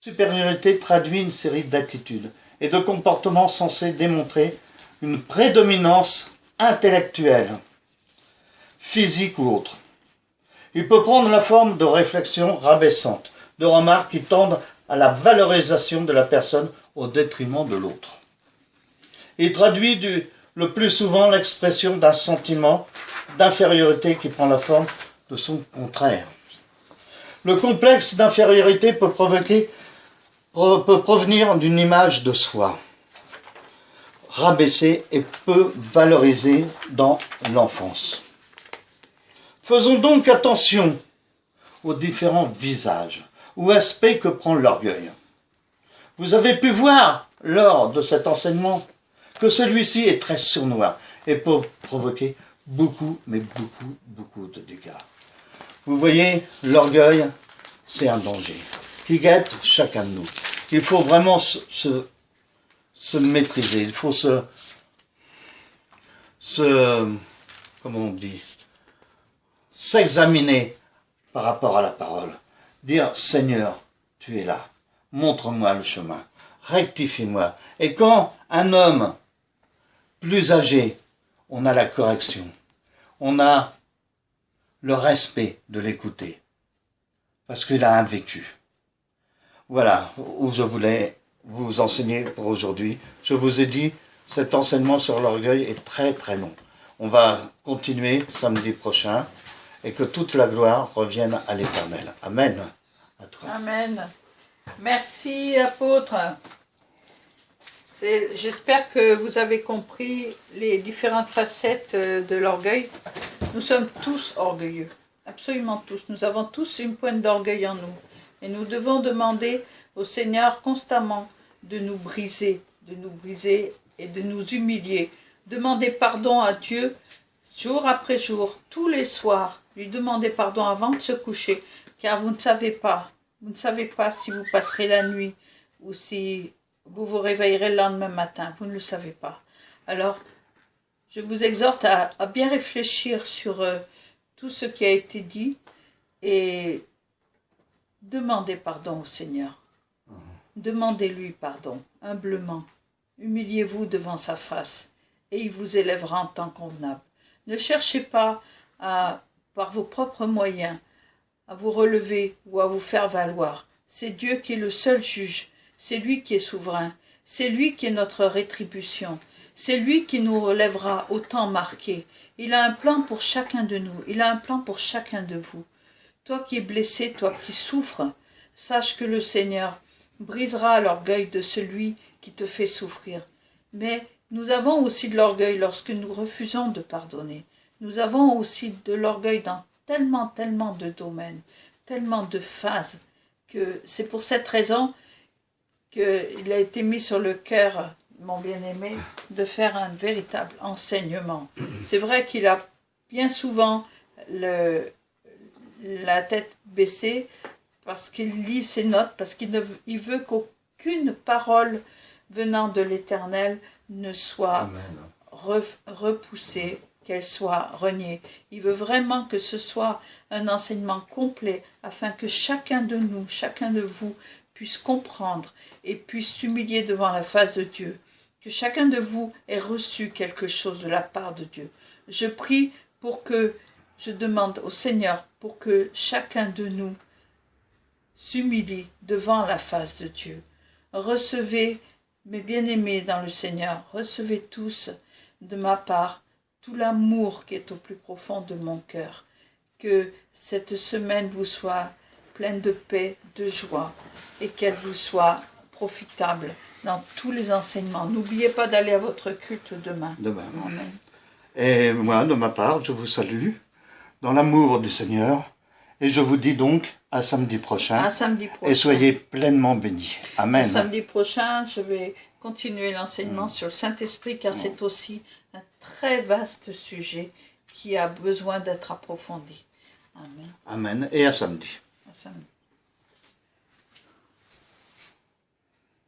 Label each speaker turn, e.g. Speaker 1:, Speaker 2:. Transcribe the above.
Speaker 1: supériorité traduit une série d'attitudes et de comportements censés démontrer une prédominance intellectuelle, physique ou autre. Il peut prendre la forme de réflexions rabaissantes, de remarques qui tendent à la valorisation de la personne au détriment de l'autre. Il traduit le plus souvent l'expression d'un sentiment d'infériorité qui prend la forme de son contraire. Le complexe d'infériorité peut provenir d'une image de soi, rabaissée et peu valorisée dans l'enfance. Faisons donc attention aux différents visages ou aspects que prend l'orgueil. Vous avez pu voir lors de cet enseignement que celui-ci est très sournois et peut provoquer beaucoup, mais beaucoup de dégâts. Vous voyez, l'orgueil, c'est un danger qui guette chacun de nous. Il faut vraiment se maîtriser, il faut comment on dit, s'examiner par rapport à la parole. Dire, Seigneur, tu es là, montre-moi le chemin, rectifie-moi. Et quand un homme plus âgé, on a la correction, on a le respect de l'écouter, parce qu'il a un vécu. Voilà où je voulais vous enseigner pour aujourd'hui. Je vous ai dit, cet enseignement sur l'orgueil est très long. On va continuer samedi prochain et que toute la gloire revienne à l'Éternel. Amen. À toi.
Speaker 2: Amen. Merci, apôtre. J'espère que vous avez compris les différentes facettes de l'orgueil. Nous sommes tous orgueilleux, absolument tous. Nous avons tous une pointe d'orgueil en nous. Et nous devons demander au Seigneur constamment de nous briser et de nous humilier. Demander pardon à Dieu jour après jour, tous les soirs. Lui demander pardon avant de se coucher, car vous ne savez pas si vous passerez la nuit ou si vous vous réveillerez le lendemain matin. Vous ne le savez pas. Alors, je vous exhorte à bien réfléchir sur tout ce qui a été dit et demandez pardon au Seigneur. Demandez-lui pardon, humblement. Humiliez-vous devant sa face et il vous élèvera en temps convenable. Ne cherchez pas par vos propres moyens à vous relever ou à vous faire valoir. C'est Dieu qui est le seul juge. C'est lui qui est souverain. C'est lui qui est notre rétribution. C'est lui qui nous relèvera au temps marqué. Il a un plan pour chacun de nous. Il a un plan pour chacun de vous. Toi qui es blessé, toi qui souffres, sache que le Seigneur brisera l'orgueil de celui qui te fait souffrir. Mais nous avons aussi de l'orgueil lorsque nous refusons de pardonner. Nous avons aussi de l'orgueil dans tellement de domaines, tellement de phases, que c'est pour cette raison qu'il a été mis sur le cœur, mon bien-aimé, de faire un véritable enseignement. C'est vrai qu'il a bien souvent la tête baissée parce qu'il lit ses notes, parce qu'il veut qu'aucune parole venant de l'Éternel ne soit repoussée, qu'elle soit reniée. Il veut vraiment que ce soit un enseignement complet afin que chacun de nous, chacun de vous puisse comprendre et puisse s'humilier devant la face de Dieu. Que chacun de vous ait reçu quelque chose de la part de Dieu. Je prie je demande au Seigneur pour que chacun de nous s'humilie devant la face de Dieu. Recevez, mes bien-aimés dans le Seigneur, recevez tous de ma part tout l'amour qui est au plus profond de mon cœur. Que cette semaine vous soit pleine de paix, de joie, et qu'elle vous soit profitable dans tous les enseignements. N'oubliez pas d'aller à votre culte demain. Amen.
Speaker 1: Et moi, de ma part, je vous salue dans l'amour du Seigneur, et je vous dis donc à samedi prochain.
Speaker 2: À samedi prochain.
Speaker 1: Et soyez pleinement bénis. Amen.
Speaker 2: À samedi prochain, je vais continuer l'enseignement sur le Saint-Esprit, car c'est aussi un très vaste sujet qui a besoin d'être approfondi. Amen.
Speaker 1: Amen. Et à samedi.
Speaker 2: À samedi.